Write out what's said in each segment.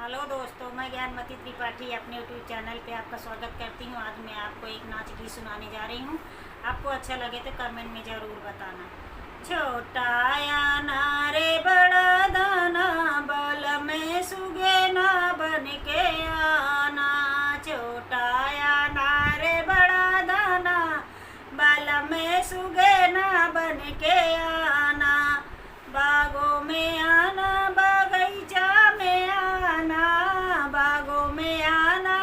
Hello दोस्तों, मैं ज्ञानमती त्रिपाठी अपने यूट्यूब चैनल पे आपका स्वागत करती हूँ। आज मैं आपको एक नाच गीत सुनाने जा रही हूँ। आपको अच्छा लगे तो कमेंट में ज़रूर बताना। छोटा या नारे बड़ा दाना, बल में सुगेना बन के आना। छोटा या नारे बड़ा दाना, बल में सुगेना बन के आना। बागों में आना, बगीचा में आना, बागों में आना,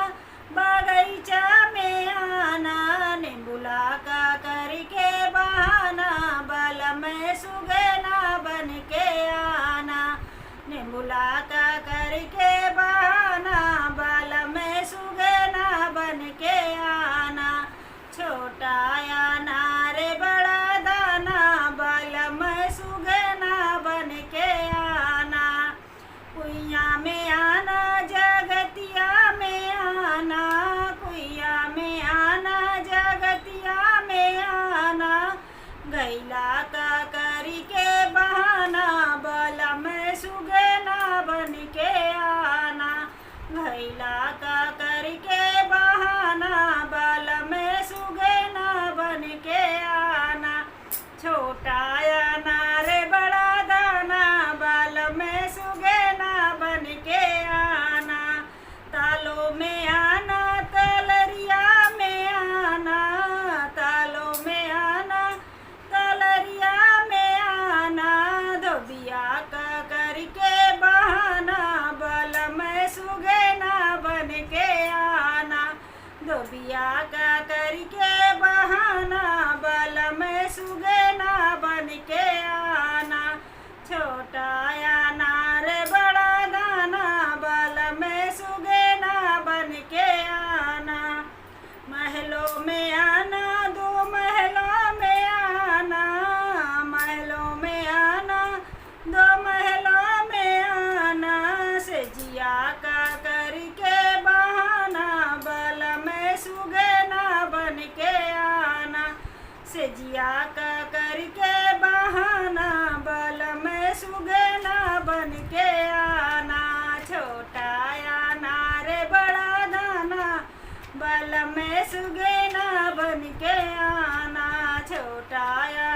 बगीचा में आना। नींबुला का करके बहाना, बल में सुगेना बन के आना। नींबुला का करके बहाना, बल में सुगेना बन के आना। छोटा या नारे बड़ा दाना, बल में सुगेना बन के आना। कुइया में आना, जगतिया में आना, कुइया में आना, जगतिया में आना। गैला का करी के बहाना, बल में सुगेना बन के आना। गैला का करी के बहाना, बल में सुगेना बन के आना। छोटा या नारे बड़ा दाना, बल में सुगेना बन के आना। तालों में आना, तलरिया में आना, तालों में आना, तलरिया में आना। धोबिया का करके बहाना, बल में सुगेना बन के आना। धोबिया का करके बहाना, बल में सुगेना बन के आना। छोटा या नारे बड़ा दाना, बल में सुगेना बन के आना। महलों में आना, दो महलों में आना, महलों में आना, दो महलों में आना। सेजिया का करके बहाना, बल में सुगेना बन के आना। सेजिया का करके बहाना, बल में सुगेना बन के आना। छोटा या नारे बड़ा दाना, बल में सुगेना बन के आना। छोटा या